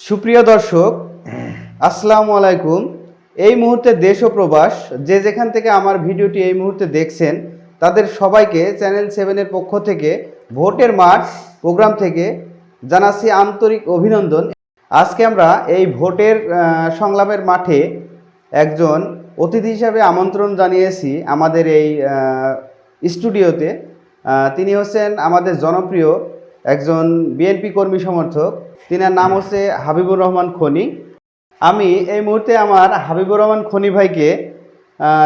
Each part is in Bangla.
সুপ্রিয় দর্শক, আসসালামু আলাইকুম। এই মুহূর্তে দেশ ও প্রবাস যে যেখান থেকে আমার ভিডিওটি এই মুহূর্তে দেখছেন তাদের সবাইকে চ্যানেল 7-এর পক্ষ থেকে ভোটের মাঠ প্রোগ্রাম থেকে জানাচ্ছি আন্তরিক অভিনন্দন। আজকে আমরা এই ভোটের সংগ্রামের মাঠে একজন অতিথি হিসাবে আমন্ত্রণ জানিয়েছি আমাদের এই স্টুডিওতে। তিনি হচ্ছেন আমাদের জনপ্রিয় একজন বিএনপি কর্মী সমর্থক। তিনার নাম হচ্ছে হাবিবুর রহমান খনি। আমি এই মুহূর্তে আমার হাবিবুর রহমান খনি ভাইকে,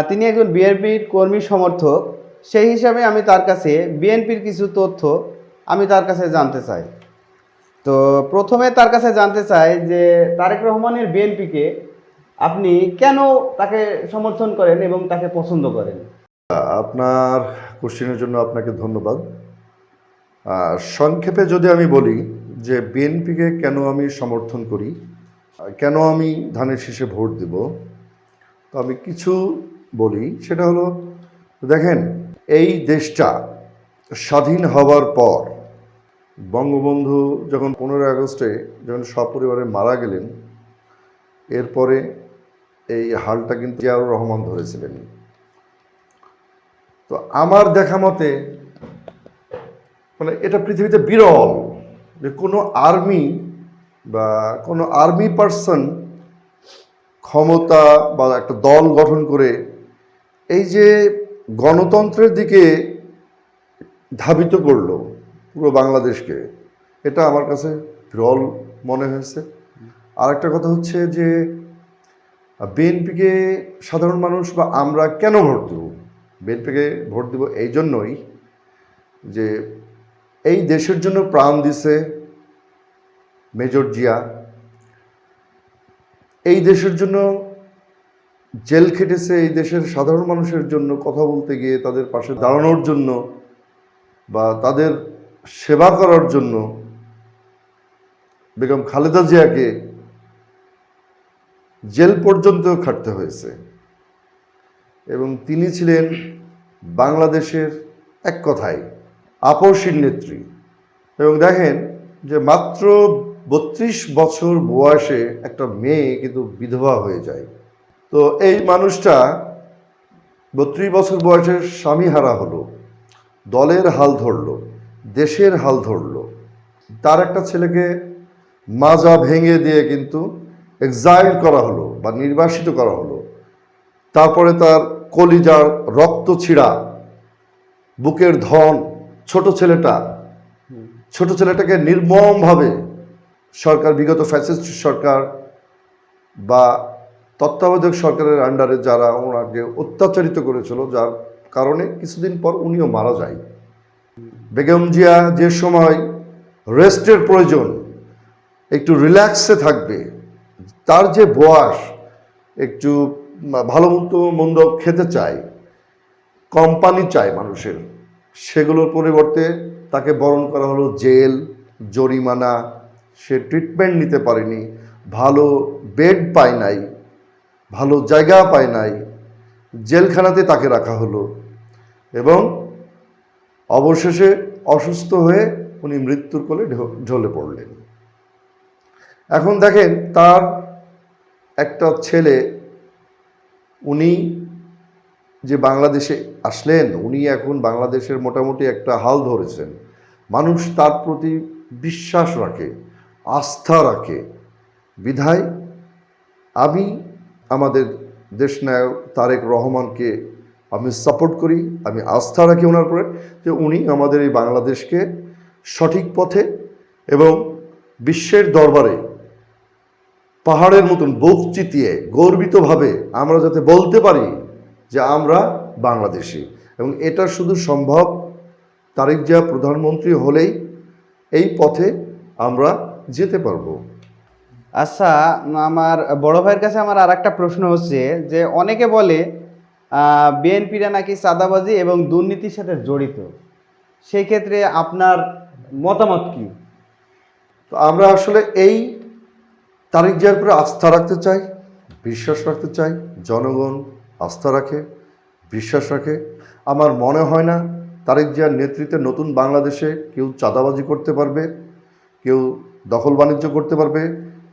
তিনি একজন বিএনপির কর্মী সমর্থক, সেই হিসাবে আমি তার কাছে বিএনপির কিছু তথ্য আমি তার কাছে জানতে চাই। তো প্রথমে তার কাছে জানতে চাই যে তারেক রহমানের বিএনপিকে আপনি কেন তাকে সমর্থন করেন এবং তাকে পছন্দ করেন? আপনার কোশ্চেনের জন্য আপনাকে ধন্যবাদ। সংক্ষেপে যদি আমি বলি যে বিএনপিকে কেন আমি সমর্থন করি, কেন আমি ধানের শীষে ভোট দেব, তো আমি কিছু বলি। সেটা হলো, দেখেন, এই দেশটা স্বাধীন হওয়ার পর বঙ্গবন্ধু যখন 15 আগস্টে যখন সপরিবারে মারা গেলেন, এরপরে এই হালটা কিন্তু জিয়াউর রহমান ধরেছিলেন। তো আমার দেখা মতে মানে এটা পৃথিবীতে বিরল যে কোনো আর্মি বা কোনো আর্মি পার্সন ক্ষমতা বা একটা দল গঠন করে এই যে গণতন্ত্রের দিকে ধাবিত করলো পুরো বাংলাদেশকে, এটা আমার কাছে বিরল মনে হয়েছে। আর একটা কথা হচ্ছে যে বিএনপিকে সাধারণ মানুষ বা আমরা কেন ভোট দেব? বিএনপিকে ভোট দেব এই জন্যই যে এই দেশের জন্য প্রাণ দিছে মেজর জিয়া, এই দেশের জন্য জেল খেটেছে, এই দেশের সাধারণ মানুষের জন্য কথা বলতে গিয়ে তাদের পাশে দাঁড়ানোর জন্য বা তাদের সেবা করার জন্য বেগম খালেদা জিয়াকে জেল পর্যন্ত খাটতে হয়েছে। এবং তিনি ছিলেন বাংলাদেশের এক কথায় আপসীর নেত্রী। এবং দেখেন যে মাত্র 32 বছর বয়সে একটা মেয়ে কিন্তু বিধবা হয়ে যায়। তো এই মানুষটা 32 বছর বয়সে স্বামী হারা হলো, দলের হাল ধরলো, দেশের হাল ধরলো, তার একটা ছেলেকে মাজা ভেঙে দিয়ে কিন্তু এক্সাইল করা হলো বা নির্বাসিত করা হলো। তারপরে তার কলিজার রক্ত ছিঁড়া বুকের ধন ছোট ছেলেটাকে নির্মমভাবে সরকার, বিগত ফ্যাসিস্ট সরকার বা তত্ত্বাবধায়ক সরকারের আন্ডারে যারা ওনাকে অত্যাচারিত করেছিল, যার কারণে কিছুদিন পর উনিও মারা যায়। বেগম জিয়া যে সময় রেস্টের প্রয়োজন, একটু রিল্যাক্সে থাকবে, তার যে বয়স, একটু ভালো মন্দ খেতে চায়, কোম্পানি চায় মানুষের, সেগুলোর পরিবর্তে তাকে বরণ করা হলো জেল, জরিমানা, সে ট্রিটমেন্ট নিতে পারেনি, ভালো বেড পায় নাই, ভালো জায়গা পায় নাই, জেলখানাতে তাকে রাখা হলো এবং অবশেষে অসুস্থ হয়ে উনি মৃত্যুর কোলে ঢলে পড়লেন। এখন দেখেন, তার একটা ছেলে, উনি যে বাংলাদেশে আসলেন, উনি এখন বাংলাদেশের মোটামুটি একটা হাল ধরেছেন। মানুষ তার প্রতি বিশ্বাস রাখে, আস্থা রাখে। বিধায় আমি আমাদের দেশনায়ক তারেক রহমানকে আমি সাপোর্ট করি, আমি আস্থা রাখি ওনার উপরে যে উনি আমাদের এই বাংলাদেশকে সঠিক পথে এবং বিশ্বের দরবারে পাহাড়ের মতন বুক চিতিয়ে গর্বিতভাবে আমরা যাতে বলতে পারি যে আমরা বাংলাদেশি। এবং এটা শুধু সম্ভব তারেক জিয়া প্রধানমন্ত্রী হলেই এই পথে আমরা যেতে পারবো। আচ্ছা, আমার বড় ভাইয়ের কাছে আমার আর একটা প্রশ্ন হচ্ছে যে অনেকে বলে বিএনপিরা নাকি চাঁদাবাজি এবং দুর্নীতির সাথে জড়িত, সেই ক্ষেত্রে আপনার মতামত কি? তো আমরা আসলে এই তারেক জিয়ার উপরে আস্থা রাখতে চাই, বিশ্বাস রাখতে চাই। জনগণ আস্থা রাখে, বিশ্বাস রাখে। আমার মনে হয় না তারেক জিয়ার নেতৃত্বে নতুন বাংলাদেশে কেউ চাঁদাবাজি করতে পারবে, কেউ দখল বাণিজ্য করতে পারবে,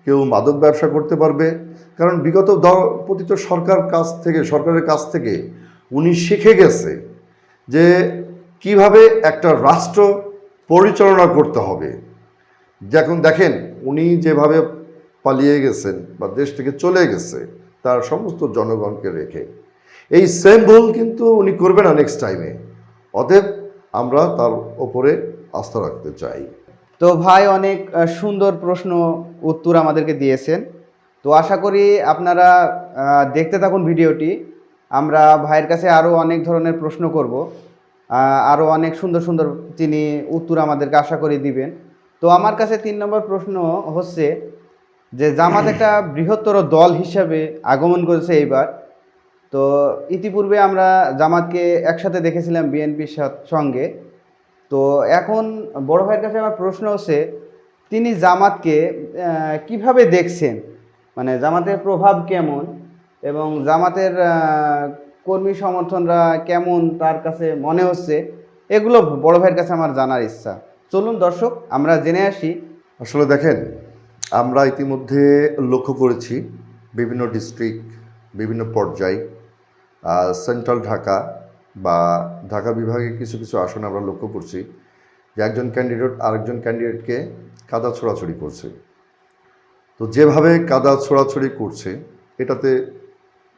কেউ মাদক ব্যবসা করতে পারবে। কারণ বিগত পতিত সরকারের কাছ থেকে উনি শিখে গেছে যে কিভাবে একটা রাষ্ট্র পরিচালনা করতে হবে। যখন দেখেন উনি যেভাবে পালিয়ে গেছেন বা দেশ থেকে চলে গেছে তার সমস্ত জনগণকে রেখে, এই সেম ভুল কিন্তু উনি করবে না নেক্সট টাইমে। অতএব আমরা তার ওপরে আস্থা রাখতে চাই। তো ভাই অনেক সুন্দর প্রশ্ন উত্তর আমাদেরকে দিয়েছেন। তো আশা করি আপনারা দেখতে থাকুন ভিডিওটি। আমরা ভাইয়ের কাছে আরও অনেক ধরনের প্রশ্ন করব, আরও অনেক সুন্দর সুন্দর তিনি উত্তর আমাদেরকে আশা করি দিবেন। তো আমার কাছে 3 নম্বর প্রশ্ন হচ্ছে যে জামাত একটা বৃহত্তর দল হিসাবে আগমন করেছে এইবার। তো ইতিপূর্বে আমরা জামাতকে একসাথে দেখেছিলাম বিএনপির সঙ্গে। তো এখন বড় ভাইয়ের কাছে আমার প্রশ্ন হচ্ছে তিনি জামাতকে কিভাবে দেখছেন, মানে জামাতের প্রভাব কেমন এবং জামাতের কর্মী সমর্থনরা কেমন তার কাছে মনে হচ্ছে, এগুলো বড় ভাইয়ের কাছে আমার জানার ইচ্ছা। চলুন দর্শক আমরা জেনে আসি। আসলে দেখেন, আমরা ইতিমধ্যে লক্ষ্য করেছি বিভিন্ন ডিস্ট্রিক্ট, বিভিন্ন পর্যায়, সেন্ট্রাল ঢাকা বা ঢাকা বিভাগে কিছু কিছু আসনে আমরা লক্ষ্য করছি যে একজন ক্যান্ডিডেট আরেকজন ক্যান্ডিডেটকে কাদা ছোড়াছড়ি করছে। তো যেভাবে কাদা ছোড়াছড়ি করছে এটাতে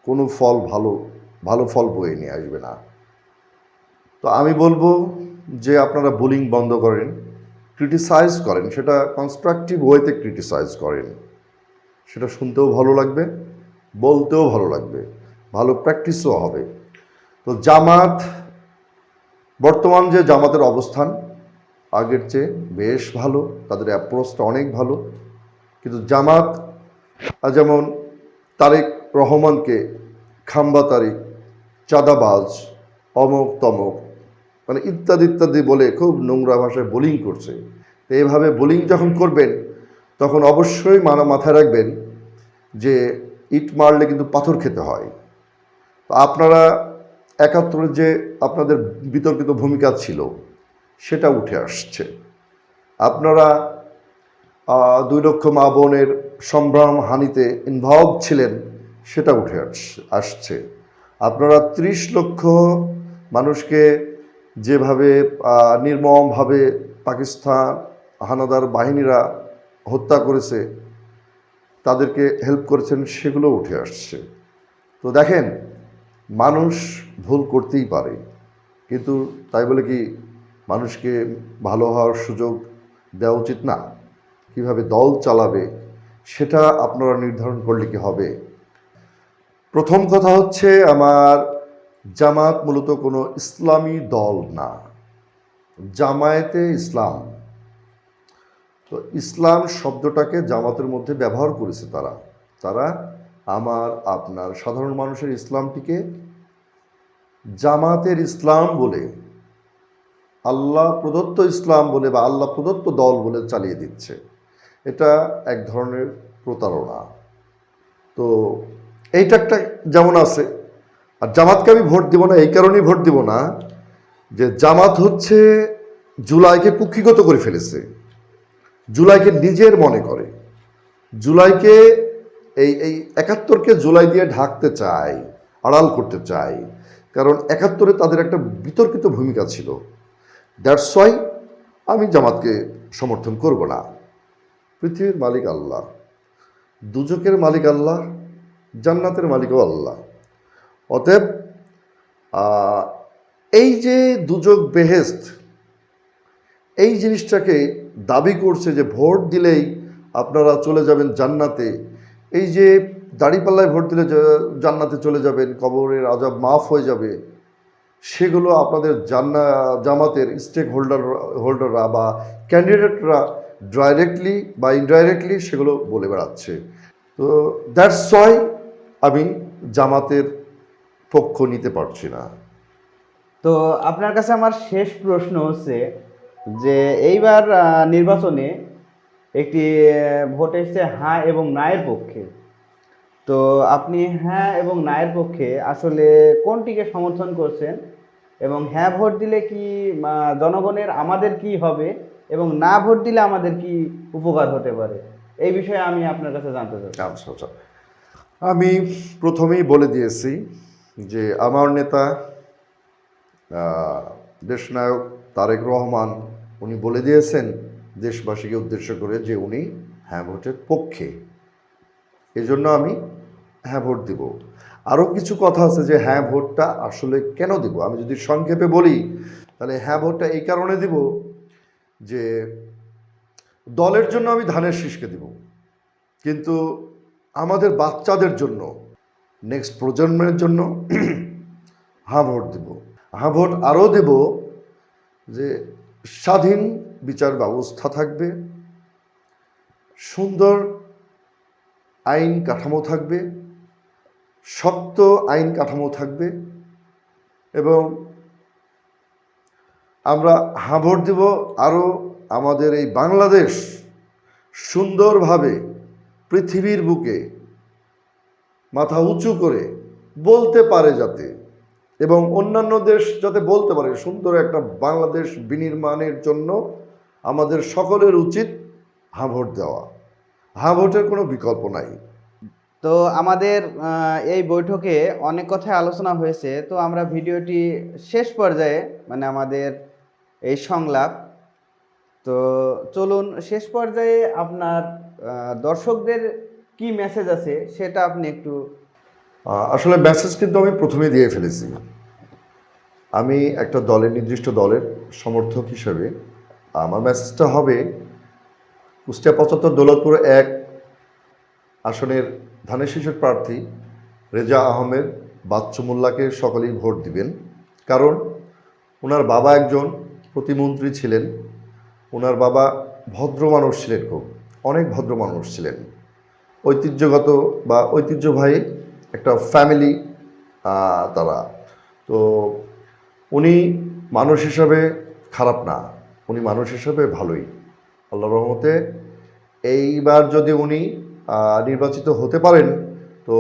কোনো ভালো ফল বয়ে নিয়ে আসবে না। তো আমি বলবো যে আপনারা বুলিং বন্ধ করেন, ক্রিটিসাইজ করেন, সেটা কনস্ট্রাকটিভ ওয়েতে ক্রিটিসাইজ করেন, সেটা শুনতেও ভালো লাগবে, বলতেও ভালো লাগবে, ভালো প্র্যাকটিসও হবে। তো বর্তমান যে জামাতের অবস্থান আগের চেয়ে বেশ ভালো, তাদের অ্যাপ্রোচটা অনেক ভালো। কিন্তু জামাত যেমন তারেক রহমানকে খাম্বা তারিক, চাঁদাবাজ, অমক তমক মানে ইত্যাদি ইত্যাদি বলে খুব নোংরা ভাষায় বোলিং করছে। তো এইভাবে বোলিং যখন করবেন তখন অবশ্যই মাথায় রাখবেন যে ইট মারলে কিন্তু পাথর খেতে হয়। তো আপনারা ৭১ যে আপনাদের বিতর্কিত ভূমিকা ছিল সেটা উঠে আসছে। আপনারা ২ লক্ষ মা বোনের সম্ভ্রম হানিতে ইনভলভ ছিলেন, সেটা উঠে আসছে। আপনারা ৩০ লক্ষ মানুষকে যেভাবে নির্মমভাবে পাকিস্তান হানাদার বাহিনীরা হত্যা করেছে, তাদেরকে হেল্প করেছেন, সেগুলো উঠে আসছে। তো দেখেন, মানুষ ভুল করতেই পারে, কিন্তু তাই বলে কি মানুষকে ভালো হওয়ার সুযোগ দেওয়া উচিত না? কিভাবে দল চালাবে সেটা আপনারা নির্ধারণ করলে কি হবে? প্রথম কথা হচ্ছে, আমার জামাত মূলত কোনো ইসলামী দল না, জামায়াতে ইসলাম। তো ইসলাম শব্দটাকে জামাতের মধ্যে ব্যবহার করেছে তারা আমার আপনার সাধারণ মানুষের ইসলামটিকে জামাতের ইসলাম বলে, আল্লাহ প্রদত্ত ইসলাম বলে বা আল্লাহ প্রদত্ত দল বলে চালিয়ে দিচ্ছে। এটা এক ধরনের প্রতারণা। তো এইটা একটা যেমন আছে। আর জামাতকে আমি ভোট দিব না এই কারণেই ভোট দিব না যে জামাত হচ্ছে জুলাইকে কুক্ষিগত করে ফেলেছে, জুলাইকে নিজের মনে করে, জুলাইকে এই ৭১কে জুলাই দিয়ে ঢাকতে চায়, আড়াল করতে চায়। কারণ ৭১ তাদের একটা বিতর্কিত ভূমিকা ছিল। দ্যাটস ওয়াই আমি জামাতকে সমর্থন করব না। পৃথিবীর মালিক আল্লাহ, দুজকের মালিক আল্লাহ, জান্নাতের মালিকও আল্লাহ। অতএব এই যে দুজক বেহেস্ত, এই জিনিসটাকে দাবি করছে যে ভোট দিলেই আপনারা চলে যাবেন জান্নাতে, এই যে দাড়িপাল্লায় ভোট দিলে জান্নাতে চলে যাবেন, কবরের আযাব মাফ হয়ে যাবে, সেগুলো আপনাদের জামাতের স্টেক হোল্ডাররা বা ক্যান্ডিডেটরা ডাইরেক্টলি বা ইনডাইরেক্টলি সেগুলো বলে বেড়াচ্ছে। তো দ্যাটস ওয়াই আমি জামাতের পক্ষ নিতে পারছি না। তো আপনার কাছে আমার শেষ প্রশ্ন হচ্ছে যে এইবার নির্বাচনে একটি ভোট এসেছে হ্যাঁ এবং নায়ের পক্ষে। তো আপনি হ্যাঁ এবং নায়ের পক্ষে আসলে কোনটিকে সমর্থন করছেন, এবং হ্যাঁ ভোট দিলে কি জনগণের আমাদের কি হবে এবং না ভোট দিলে আমাদের কি উপকার হতে পারে? এই বিষয়ে আমি আপনার কাছে জানতে চাই। আচ্ছা আচ্ছা, আমি প্রথমেই বলে দিয়েছি যে আমার নেতা দেশনায়ক তারেক রহমান উনি বলে দিয়েছেন দেশবাসীকে উদ্দেশ্য করে যে উনি হ্যাঁ ভোটের পক্ষে, এজন্য আমি হ্যাঁ ভোট দিব। আরও কিছু কথা আছে যে হ্যাঁ ভোটটা আসলে কেন দিব, আমি যদি সংক্ষেপে বলি তাহলে হ্যাঁ ভোটটা এই কারণে দিব যে দলের জন্য আমি ধানের শীষকে দিব, কিন্তু আমাদের বাচ্চাদের জন্য, নেক্সট প্রজন্মের জন্য হ্যাঁ ভোট দিব। হ্যাঁ ভোট আরও দেব যে স্বাধীন বিচার ব্যবস্থা থাকবে, সুন্দর আইন কাঠামো থাকবে, শক্ত আইন কাঠামো থাকবে, এবং আমরা হ্যাঁ ভোট দেব আরও আমাদের এই বাংলাদেশ সুন্দরভাবে পৃথিবীর বুকে মাথা উঁচু করে বলতে পারে যাতে, এবং অন্যান্য দেশ যাতে বলতে পারে সুন্দর একটা বাংলাদেশ বিনির্মাণের জন্য আমাদের সকলের উচিত হ্যাঁ ভোট দেওয়া। হ্যাঁ ভোটের কোনো বিকল্প নাই। তো আমাদের এই বৈঠকে অনেক কথাই আলোচনা হয়েছে, তো আমরা ভিডিওটি শেষ পর্যায়ে মানে আমাদের এই সংলাপ, তো চলুন শেষ পর্যায়ে আপনার দর্শকদের কি মেসেজ আছে সেটা আপনি একটু। আসলে মেসেজ কিন্তু আমি প্রথমে দিয়ে ফেলেছি। আমি একটা দলের, নির্দিষ্ট দলের সমর্থক হিসেবে আমার মেসেজটা হবে কুষ্টিয়া ৭৫ দৌলতপুর ১ আসনের ধানের শীষের প্রার্থী রেজা আহমেদ বাচ্চু মোল্লাকে সকলেই ভোট দিবেন। কারণ ওনার বাবা একজন প্রতিমন্ত্রী ছিলেন, ওনার বাবা ভদ্র মানুষ ছিলেন, খুব অনেক ভদ্র মানুষ ছিলেন, ঐতিহ্যগত বা ঐতিহ্যবাহী একটা ফ্যামিলি তারা। তো উনি মানুষ হিসাবে খারাপ না, উনি মানুষ হিসাবে ভালোই। আল্লাহর রহমতে এইবার যদি উনি নির্বাচিত হতে পারেন, তো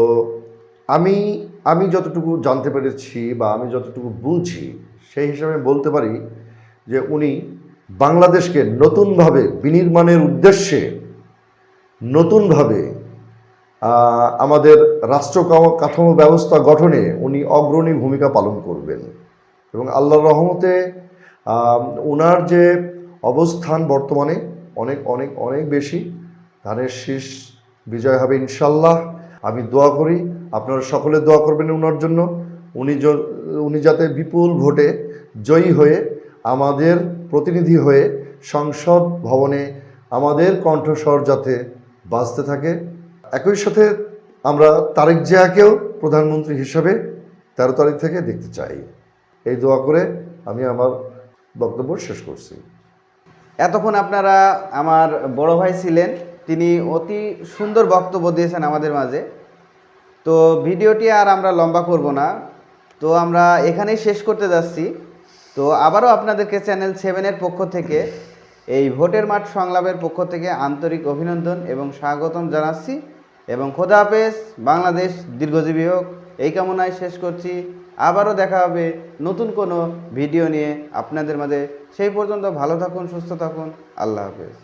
আমি যতটুকু জানতে পেরেছি বা আমি যতটুকু বুঝছি সেই হিসাবে বলতে পারি যে উনি বাংলাদেশকে নতুনভাবে বিনির্মাণের উদ্দেশ্যে, নতুনভাবে আমাদের রাষ্ট্র কাঠামো ব্যবস্থা গঠনে উনি অগ্রণী ভূমিকা পালন করবেন। এবং আল্লাহর রহমতে ওনার যে অবস্থান বর্তমানে অনেক অনেক অনেক বেশি, ধানের শীষ বিজয় হবে ইনশাল্লাহ। আমি দোয়া করি, আপনারা সকলে দোয়া করবেন ওনার জন্য, উনি যাতে বিপুল ভোটে জয়ী হয়ে আমাদের প্রতিনিধি হয়ে সংসদ ভবনে আমাদের কণ্ঠস্বর যাতে বাজতে থাকে। একই সাথে আমরা তারেক জিয়াকেও প্রধানমন্ত্রী হিসাবে ১৩ তারিখ থেকে দেখতে চাই। এই দোয়া করে আমি আমার বক্তব্য শেষ করছি। এতক্ষণ আপনারা আমার বড় ভাই ছিলেন, তিনি অতি সুন্দর বক্তব্য দিয়েছেন আমাদের মাঝে। তো ভিডিওটি আর আমরা লম্বা করব না, তো আমরা এখানেই শেষ করতে যাচ্ছি। তো আবারও আপনাদেরকে চ্যানেল 7-এর পক্ষ থেকে, এই ভোটের মাঠ সংলাপের পক্ষ থেকে আন্তরিক অভিনন্দন এবং স্বাগতম জানাচ্ছি, এবং খোদা হাফেজ, বাংলাদেশ দীর্ঘজীবী হোক এই কামনায় শেষ করছি। আবারও দেখা হবে নতুন কোনো ভিডিও নিয়ে আপনাদের মাঝে। সেই পর্যন্ত ভালো থাকুন, সুস্থ থাকুন, আল্লাহ হাফেজ।